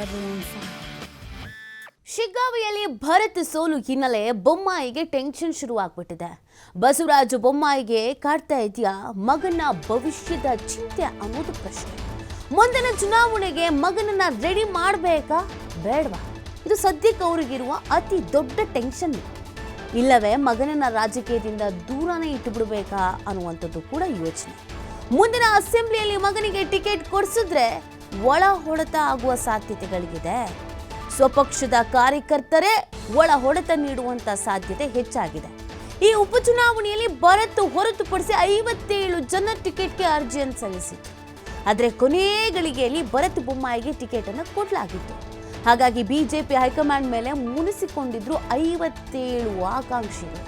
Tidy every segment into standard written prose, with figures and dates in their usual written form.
everyone fine. ಶಿಗ್ಗಾವಿಯಲ್ಲಿ Bharat ಸೋಲು ಹಿನ್ನೆಲೆ ಬೊಮ್ಮಾಯಿಗೆ tension ಶುರುವಾಗ್ಬಿಟ್ಟಿದೆ. Basavaraj ಬೊಮ್ಮಾಯಿಗೆ ಕಾಡ್ತಾ ಇದೆಯಾ ಮಗನ ಭವಿಷ್ಯದ ಚಿಂತೆ ಅನ್ನೋದು ಪ್ರಶ್ನೆ. ಮುಂದಿನ ಚುನಾವಣೆಗೆ ಮಗನನ್ನ ರೆಡಿ ಮಾಡಬೇಕಾ ಬೇಡವಾ? ಇದು ಸದ್ಯಕ್ಕೆ ಅವರಿಗಿರುವ ಅತಿ ದೊಡ್ಡ ಟೆನ್ಷನ್. ಇಲ್ಲವೇ ಮಗನನ್ನ ರಾಜಕೀಯದಿಂದ ದೂರನೇ ಇಟ್ಟುಬಿಡಬೇಕಾ ಅನ್ನುವಂಥದ್ದು ಕೂಡ ಯೋಚನೆ. ಮುಂದಿನ ಅಸೆಂಬ್ಲಿಯಲ್ಲಿ ಮಗನಿಗೆ ಟಿಕೆಟ್ ಕೊಡಿಸಿದ್ರೆ ಒಳ ಹೊಡೆತ ಆಗುವ ಸಾಧ್ಯತೆಗಳಿಗಿದೆ. ಸ್ವಪಕ್ಷದ ಕಾರ್ಯಕರ್ತರೇ ಒಳ ಹೊಡೆತ ನೀಡುವಂತ ಸಾಧ್ಯತೆ ಹೆಚ್ಚಾಗಿದೆ. ಈ ಉಪಚುನಾವಣೆಯಲ್ಲಿ ಭರತ್ ಹೊರತುಪಡಿಸಿ 57 ಜನ ಟಿಕೆಟ್ಗೆ ಅರ್ಜಿಯನ್ನು ಸಲ್ಲಿಸಿತ್ತು. ಆದರೆ ಕೊನೆಯ ಗಳಿಗೆಯಲ್ಲಿ ಭರತ್ ಬೊಮ್ಮಾಯಿಗೆ ಟಿಕೆಟ್ ಅನ್ನು ಕೊಡಲಾಗಿತ್ತು. ಹಾಗಾಗಿ ಬಿಜೆಪಿ ಹೈಕಮಾಂಡ್ ಮೇಲೆ ಮುನಿಸಿಕೊಂಡಿದ್ರು 57 ಆಕಾಂಕ್ಷಿಗಳು.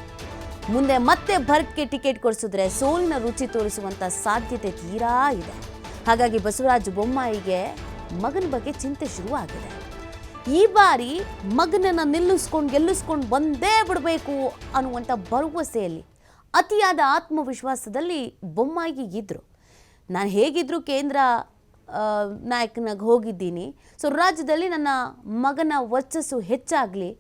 ಮುಂದೆ ಮತ್ತೆ ಭರತ್ಗೆ ಟಿಕೆಟ್ ಕೊಡಿಸಿದ್ರೆ ಸೋಲಿನ ರುಚಿ ತೋರಿಸುವಂತ ಸಾಧ್ಯತೆ ತೀರಾ ಇದೆ. ಹಾಗಾಗಿ ಬಸವರಾಜ ಬೊಮ್ಮಾಯಿಗೆ ಮಗನ ಬಗ್ಗೆ ಚಿಂತೆ ಶುರುವಾಗಿದೆ. ಈ ಬಾರಿ ಮಗನನ್ನ ಗೆಲ್ಲಿಸ್ಕೊಂಡು ಬಂದೇ ಬಿಡಬೇಕು ಅನ್ನುವಂಥ ಭರವಸೆಯಲ್ಲಿ, ಅತಿಯಾದ ಆತ್ಮವಿಶ್ವಾಸದಲ್ಲಿ ಬೊಮ್ಮಾಯಿಗೆ ಇದ್ರು. ನಾನು ಹೇಗಿದ್ರು ಕೇಂದ್ರ ನಾಯಕನಾಗಿ ಹೋಗಿದ್ದೀನಿ, ಸೊ ರಾಜ್ಯದಲ್ಲಿ ನನ್ನ ಮಗನ ವರ್ಚಸ್ಸು ಹೆಚ್ಚಾಗಲಿ,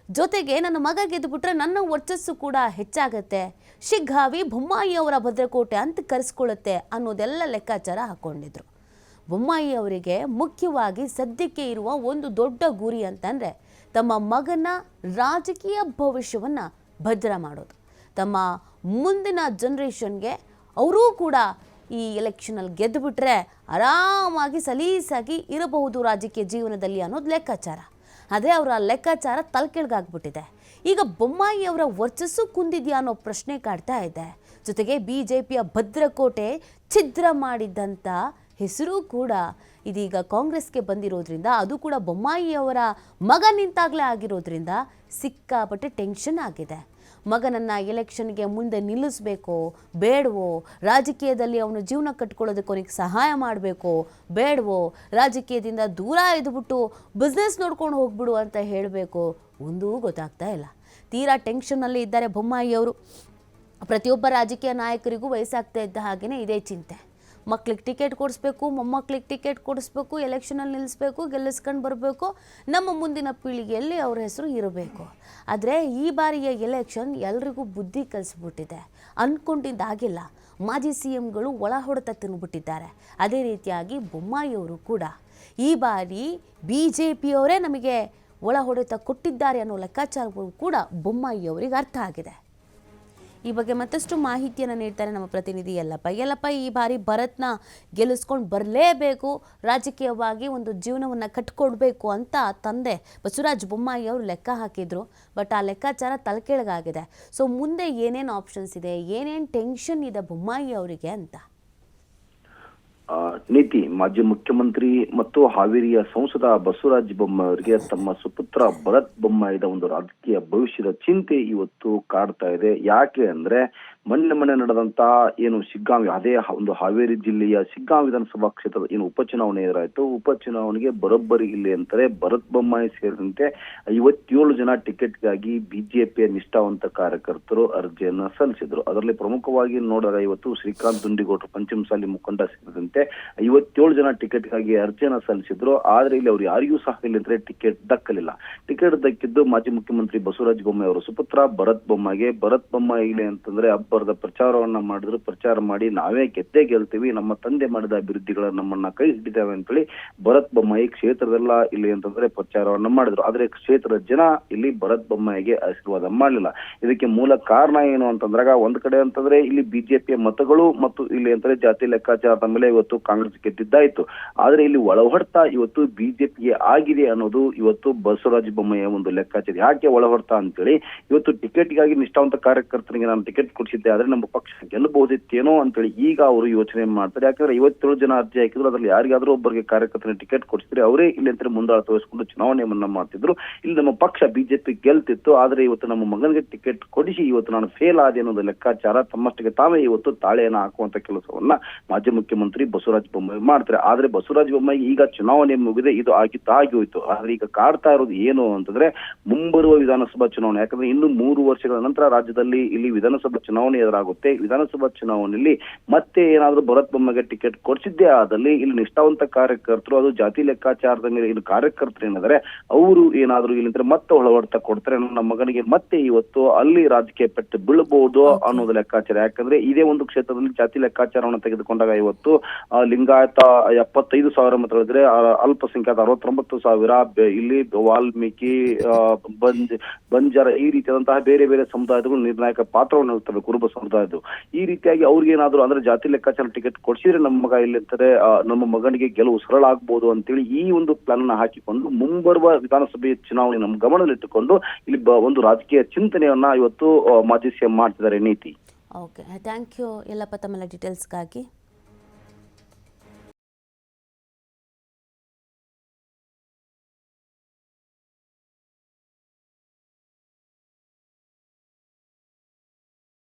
ಜೊತೆಗೆ ನನ್ನ ಮಗ ಗೆದ್ದುಬಿಟ್ರೆ ನನ್ನ ವರ್ಚಸ್ಸು ಕೂಡ ಹೆಚ್ಚಾಗತ್ತೆ, ಶಿಗ್ಗಾವಿ ಬೊಮ್ಮಾಯಿ ಅವರ ಭದ್ರಕೋಟೆ ಅಂತ ಕರೆಸ್ಕೊಳ್ಳುತ್ತೆ ಅನ್ನೋದೆಲ್ಲ ಲೆಕ್ಕಾಚಾರ ಹಾಕ್ಕೊಂಡಿದ್ರು. ಬೊಮ್ಮಾಯಿ ಅವರಿಗೆ ಮುಖ್ಯವಾಗಿ ಸದ್ಯಕ್ಕೆ ಇರುವ ಒಂದು ದೊಡ್ಡ ಗುರಿ ಅಂತಂದರೆ ತಮ್ಮ ಮಗನ ರಾಜಕೀಯ ಭವಿಷ್ಯವನ್ನು ಭದ್ರ ಮಾಡೋದು. ತಮ್ಮ ಮುಂದಿನ ಜನ್ರೇಷನ್ಗೆ ಅವರೂ ಕೂಡ ಈ ಎಲೆಕ್ಷನಲ್ಲಿ ಗೆದ್ದುಬಿಟ್ರೆ ಆರಾಮಾಗಿ ಸಲೀಸಾಗಿ ಇರಬಹುದು ರಾಜಕೀಯ ಜೀವನದಲ್ಲಿ ಅನ್ನೋದು ಲೆಕ್ಕಾಚಾರ. ಆದರೆ ಅವರ ಲೆಕ್ಕಾಚಾರ ತಲೆಕೆಳಗಾಗ್ಬಿಟ್ಟಿದೆ. ಈಗ ಬೊಮ್ಮಾಯಿ ಅವರ ವರ್ಚಸ್ಸು ಕುಂದಿದೆಯಾ ಅನ್ನೋ ಪ್ರಶ್ನೆ ಕಾಡ್ತಾ ಇದೆ. ಜೊತೆಗೆ ಬಿಜೆಪಿಯ ಭದ್ರಕೋಟೆ ಛಿದ್ರ ಮಾಡಿದ್ದಂಥ ಹೆಸರು ಕೂಡ ಇದೀಗ ಕಾಂಗ್ರೆಸ್ಗೆ ಬಂದಿರೋದ್ರಿಂದ, ಅದು ಕೂಡ ಬೊಮ್ಮಾಯಿಯವರ ಮಗ ನಿಂತಾಗಲೇ ಆಗಿರೋದ್ರಿಂದ ಸಿಕ್ಕಾಪಟ್ಟೆ ಟೆನ್ಷನ್ ಆಗಿದೆ. ಮಗನನ್ನು ಎಲೆಕ್ಷನ್ಗೆ ಮುಂದೆ ನಿಲ್ಲಿಸಬೇಕೋ ಬೇಡವೋ, ರಾಜಕೀಯದಲ್ಲಿ ಅವನು ಜೀವನ ಕಟ್ಕೊಳ್ಳೋದಕ್ಕೆ ಅವನಿಗೆ ಸಹಾಯ ಮಾಡಬೇಕೋ ಬೇಡವೋ, ರಾಜಕೀಯದಿಂದ ದೂರ ಇದ್ಬಿಟ್ಟು ಬಿಸ್ನೆಸ್ ನೋಡ್ಕೊಂಡು ಹೋಗ್ಬಿಡು ಅಂತ ಹೇಳಬೇಕು, ಒಂದೂ ಗೊತ್ತಾಗ್ತಾ ಇಲ್ಲ. ತೀರಾ ಟೆನ್ಷನ್ನಲ್ಲಿ ಇದ್ದಾರೆ ಬೊಮ್ಮಾಯಿಯವರು. ಪ್ರತಿಯೊಬ್ಬ ರಾಜಕೀಯ ನಾಯಕರಿಗೂ ವಯಸ್ಸಾಗ್ತಾ ಇದ್ದ ಹಾಗೆಯೇ ಇದೇ ಚಿಂತೆ. ಮಕ್ಳಿಗೆ ಟಿಕೆಟ್ ಕೊಡಿಸ್ಬೇಕು, ಮೊಮ್ಮಕ್ಳಿಗೆ ಟಿಕೆಟ್ ಕೊಡಿಸ್ಬೇಕು, ಎಲೆಕ್ಷನಲ್ಲಿ ನಿಲ್ಲಿಸ್ಬೇಕು, ಗೆಲ್ಲಿಸ್ಕೊಂಡು ಬರಬೇಕು, ನಮ್ಮ ಮುಂದಿನ ಪೀಳಿಗೆಯಲ್ಲಿ ಅವ್ರ ಹೆಸರು ಇರಬೇಕು. ಆದರೆ ಈ ಬಾರಿಯ ಎಲೆಕ್ಷನ್ ಎಲ್ರಿಗೂ ಬುದ್ಧಿ ಕಲಿಸ್ಬಿಟ್ಟಿದೆ. ಅಂದ್ಕೊಂಡಿದ್ದಾಗಿಲ್ಲ. ಮಾಜಿ CMಗಳು ಒಳ ಹೊಡೆತ ತಿನ್ಬಿಟ್ಟಿದ್ದಾರೆ. ಅದೇ ರೀತಿಯಾಗಿ ಬೊಮ್ಮಾಯಿಯವರು ಕೂಡ ಈ ಬಾರಿ BJPಯವರೇ ನಮಗೆ ಒಳ ಹೊಡೆತ ಕೊಟ್ಟಿದ್ದಾರೆ ಅನ್ನೋ ಲೆಕ್ಕಾಚಾರಗಳು ಕೂಡ ಬೊಮ್ಮಾಯಿಯವರಿಗೆ ಅರ್ಥ ಆಗಿದೆ. ಈ ಬಗ್ಗೆ ಮತ್ತಷ್ಟು ಮಾಹಿತಿಯನ್ನು ನೀಡ್ತಾರೆ ನಮ್ಮ ಪ್ರತಿನಿಧಿ ಯಲ್ಲಪ್ಪ. ಈ ಬಾರಿ ಭರತ್ನ ಗೆಲ್ಲಿಸ್ಕೊಂಡು ಬರಲೇಬೇಕು, ರಾಜಕೀಯವಾಗಿ ಒಂದು ಜೀವನವನ್ನು ಕಟ್ಕೊಡ್ಬೇಕು ಅಂತ ತಂದೆ ಬಸವರಾಜ ಬೊಮ್ಮಾಯಿ ಅವರು ಲೆಕ್ಕ ಹಾಕಿದ್ರು. ಬಟ್ ಆ ಲೆಕ್ಕಾಚಾರ ತಲೆಕೆಳಗಾಗಿದೆ. ಸೊ ಮುಂದೆ ಏನೇನು ಆಪ್ಷನ್ಸ್ ಇದೆ, ಏನೇನು ಟೆನ್ಷನ್ ಇದೆ ಬೊಮ್ಮಾಯಿ ಅವರಿಗೆ ಅಂತ ನೀತಿ ಮಾಜಿ ಮುಖ್ಯಮಂತ್ರಿ ಮತ್ತು ಹಾವೇರಿಯ ಸಂಸದ ಬಸವರಾಜ ಬೊಮ್ಮಾಯಿ ಅವರಿಗೆ ತಮ್ಮ ಸುಪುತ್ರ ಭರತ್ ಬೊಮ್ಮಾಯಿದ ಒಂದು ರಾಜಕೀಯ ಭವಿಷ್ಯದ ಚಿಂತೆ ಇವತ್ತು ಕಾಡ್ತಾ ಇದೆ. ಯಾಕೆ ಅಂದ್ರೆ ಮೊನ್ನೆ ನಡೆದಂತ ಏನು ಶಿಗ್ಗಾಂವಿ, ಅದೇ ಒಂದು ಹಾವೇರಿ ಜಿಲ್ಲೆಯ ಶಿಗ್ಗಾಂವಿ ವಿಧಾನಸಭಾ ಕ್ಷೇತ್ರದ ಏನು ಉಪಚುನಾವಣೆ ಎದುರಾಯಿತು. ಉಪಚುನಾವಣೆಗೆ ಬರೋಬ್ಬರಿ ಇಲ್ಲಿ ಅಂತಾರೆ ಭರತ್ ಬೊಮ್ಮಾಯಿ ಸೇರಿದಂತೆ 57 ಜನ ಟಿಕೆಟ್ಗಾಗಿ ಬಿಜೆಪಿಯ ನಿಷ್ಠಾವಂತ ಕಾರ್ಯಕರ್ತರು ಅರ್ಜಿಯನ್ನ ಸಲ್ಲಿಸಿದ್ರು. ಅದರಲ್ಲಿ ಪ್ರಮುಖವಾಗಿ ನೋಡಿದ್ರೆ ಇವತ್ತು ಶ್ರೀಕಾಂತ್ ದುಂಡಿಗೌಡರು ಪಂಚಮಸಾಲಿ ಮುಖಂಡ ಸೇರಿದಂತೆ 57 ಜನ ಟಿಕೆಟ್ಗಾಗಿ ಅರ್ಜಿಯನ್ನ ಸಲ್ಲಿಸಿದ್ರು. ಆದ್ರೆ ಇಲ್ಲಿ ಅವ್ರು ಯಾರಿಗೂ ಸಹ ಇಲ್ಲಿ ಅಂದ್ರೆ ಟಿಕೆಟ್ ದಕ್ಕಲಿಲ್ಲ. ಟಿಕೆಟ್ ದಕ್ಕಿದ್ದು ಮಾಜಿ ಮುಖ್ಯಮಂತ್ರಿ ಬಸವರಾಜ ಬೊಮ್ಮಾಯಿ ಅವರ ಸುಪುತ್ರ ಭರತ್ ಬೊಮ್ಮಾಯಿಗೆ. ಭರತ್ ಬೊಮ್ಮಾಯಿ ಇಲ್ಲಿ ಅಂತಂದ್ರೆ ಅಬ್ಬರದ ಪ್ರಚಾರವನ್ನ ಮಾಡಿದ್ರು. ಪ್ರಚಾರ ಮಾಡಿ ನಾವೇ ಗೆಲ್ತೀವಿ, ನಮ್ಮ ತಂದೆ ಮಾಡಿದ ಅಭಿವೃದ್ಧಿಗಳ ನಮ್ಮನ್ನ ಕೈ ಹಿಡಿದಾವೆ ಅಂತೇಳಿ ಭರತ್ ಬೊಮ್ಮಾಯಿ ಕ್ಷೇತ್ರದೆಲ್ಲ ಇಲ್ಲಿ ಅಂತಂದ್ರೆ ಪ್ರಚಾರವನ್ನ ಮಾಡಿದ್ರು. ಆದ್ರೆ ಕ್ಷೇತ್ರದ ಜನ ಇಲ್ಲಿ ಭರತ್ ಬೊಮ್ಮಾಯಿಗೆ ಆಶೀರ್ವಾದ ಮಾಡಲಿಲ್ಲ. ಇದಕ್ಕೆ ಮೂಲ ಕಾರಣ ಏನು ಅಂತಂದ್ರಾಗ, ಒಂದ್ ಕಡೆ ಅಂತಂದ್ರೆ ಇಲ್ಲಿ ಬಿಜೆಪಿಯ ಮತಗಳು ಮತ್ತು ಇಲ್ಲಿ ಅಂತಂದ್ರೆ ಜಾತಿ ಲೆಕ್ಕಾಚಾರದ ಮೇಲೆ ಇವತ್ತು ಕಾಂಗ್ರೆಸ್ ಗೆದ್ದಿದ್ದಾಯ್ತು. ಆದ್ರೆ ಇಲ್ಲಿ ಒಳ ಹೊಡೆತ ಇವತ್ತು ಬಿಜೆಪಿಗೆ ಆಗಿದೆ ಅನ್ನೋದು ಇವತ್ತು ಬಸವರಾಜ ಬೊಮ್ಮಾಯಿಯ ಒಂದು ಲೆಕ್ಕಾಚಾರ. ಯಾಕೆ ಒಳ ಹೊಡೆತ ಅಂತೇಳಿ, ಇವತ್ತು ಟಿಕೆಟ್ಗಾಗಿ ನಿಷ್ಠಾವಂತ ಕಾರ್ಯಕರ್ತರಿಗೆ ನಾನು ಟಿಕೆಟ್ ಕೊಡಿಸಿದ್ದೆ, ಆದ್ರೆ ನಮ್ಮ ಪಕ್ಷ ಗೆಲ್ಲಬಹುದಿತ್ತೇನೋ ಅಂತೇಳಿ ಈಗ ಅವರು ಯೋಚನೆ ಮಾಡ್ತಾರೆ. ಯಾಕಂದ್ರೆ 57 ಜನ ಅರ್ಜಿ ಹಾಕಿದ್ರು, ಅದ್ರಲ್ಲಿ ಯಾರಿಗಾದ್ರೂ ಒಬ್ಬರಿಗೆ ಕಾರ್ಯಕರ್ತರಿಗೆ ಟಿಕೆಟ್ ಕೊಡಿಸಿದ್ರೆ ಅವರೇ ಇಲ್ಲಿ ಅಂತ ಮುಂದಾಳತ್ವ ವಹಿಸಿಕೊಂಡು ಚುನಾವಣೆಯನ್ನ ಮಾಡ್ತಿದ್ರು. ಇಲ್ಲಿ ನಮ್ಮ ಪಕ್ಷ ಬಿಜೆಪಿ ಗೆಲ್ತಿತ್ತು, ಆದ್ರೆ ಇವತ್ತು ನಮ್ಮ ಮಗನಿಗೆ ಟಿಕೆಟ್ ಕೊಡಿಸಿ ಇವತ್ತು ನಾನು ಫೇಲ್ ಆದೆ ಅನ್ನೋದು ಲೆಕ್ಕಾಚಾರ ತಮ್ಮಷ್ಟಿಗೆ ತಾವೇ ಇವತ್ತು ತಾಳೆಯನ್ನ ಹಾಕುವಂತ ಕೆಲಸವನ್ನ ಮಾಜಿ ಮುಖ್ಯಮಂತ್ರಿ ಬಸವರಾಜ ಬೊಮ್ಮಾಯಿ ಮಾಡ್ತಾರೆ. ಆದ್ರೆ ಬಸವರಾಜ ಬೊಮ್ಮಾಯಿ ಈಗ ಚುನಾವಣೆ ಮುಗಿದೆ, ಇದು ಆಗಿ ಹೋಯ್ತು. ಆದ್ರೆ ಈಗ ಕಾಡ್ತಾ ಇರೋದು ಏನು ಅಂತಂದ್ರೆ ಮುಂಬರುವ ವಿಧಾನಸಭಾ ಚುನಾವಣೆ. ಯಾಕಂದ್ರೆ ಇನ್ನು 3 ವರ್ಷಗಳ ನಂತರ ರಾಜ್ಯದಲ್ಲಿ ಇಲ್ಲಿ ವಿಧಾನಸಭಾ ಚುನಾವಣೆ ಚುನಾವಣೆ ಎದುರಾಗುತ್ತೆ. ವಿಧಾನಸಭಾ ಚುನಾವಣೆಯಲ್ಲಿ ಮತ್ತೆ ಏನಾದ್ರೂ ಭರತ್ ಬೊಮ್ಮಾಯಿಗೆ ಟಿಕೆಟ್ ಕೊಡಿಸಿದ್ದೇ ಆದಲ್ಲಿ ಇಲ್ಲಿ ನಿಷ್ಠಾವಂತ ಕಾರ್ಯಕರ್ತರು, ಅದು ಜಾತಿ ಲೆಕ್ಕಾಚಾರದ ಮೇಲೆ ಇಲ್ಲಿ ಕಾರ್ಯಕರ್ತರು ಏನಾದರೆ ಅವರು ಏನಾದ್ರು ಇಲ್ಲಿಂದ ಮತ್ತೆ ಒಳವಡ್ತಾ ಕೊಡ್ತಾರೆ, ನಮ್ಮ ಮಗನಿಗೆ ಮತ್ತೆ ಇವತ್ತು ಅಲ್ಲಿ ರಾಜಕೀಯ ಪೆಟ್ಟು ಬೀಳಬಹುದು ಅನ್ನೋದು ಲೆಕ್ಕಾಚಾರ. ಯಾಕಂದ್ರೆ ಇದೇ ಒಂದು ಕ್ಷೇತ್ರದಲ್ಲಿ ಜಾತಿ ಲೆಕ್ಕಾಚಾರವನ್ನು ತೆಗೆದುಕೊಂಡಾಗ ಇವತ್ತು ಲಿಂಗಾಯತ 75,000 ಮತಗಳಿದ್ರೆ, ಅಲ್ಪಸಂಖ್ಯಾತ 69,000, ಇಲ್ಲಿ ವಾಲ್ಮೀಕಿ, ಬಂಜಾರ ಈ ರೀತಿಯಾದಂತಹ ಬೇರೆ ಬೇರೆ ಸಮುದಾಯಗಳು ನಿರ್ಣಾಯಕ ಪಾತ್ರವನ್ನು ಇರ್ತವೆ, ಕುರುಬ ಸಮುದಾಯದ್ದು. ಈ ರೀತಿಯಾಗಿ ಅವ್ರಿಗೆ ಏನಾದ್ರು ಅಂದ್ರೆ ಜಾತಿ ಲೆಕ್ಕಾಚಾರ ಟಿಕೆಟ್ ಕೊಡ್ಸಿದ್ರೆ ನಮ್ಮ ಮಗ ಇಲ್ಲಿ ಅಂತಾರೆ, ನಮ್ಮ ಮಗನಿಗೆ ಗೆಲುವು ಸರಳಾಗಬಹುದು ಅಂತೇಳಿ ಈ ಒಂದು ಪ್ಲಾನ್ ಅನ್ನ ಹಾಕಿಕೊಂಡು ಮುಂಬರುವ ವಿಧಾನಸಭೆ ಚುನಾವಣೆ ನಮ್ಮ ಗಮನದಲ್ಲಿಟ್ಟುಕೊಂಡು ಇಲ್ಲಿ ಒಂದು ರಾಜಕೀಯ ಚಿಂತನೆಯನ್ನ ಇವತ್ತು ಮಾಜಿ ಸಿಎಂ ಮಾಡ್ತಿದ್ದಾರೆ ನೀತಿ. ಓಕೆ, ಥ್ಯಾಂಕ್ ಯು ಯಲ್ಲಪ್ಪ ತಮ್ಮೆಲ್ಲ ಡೀಟೇಲ್ಸ್ಗಾಗಿ.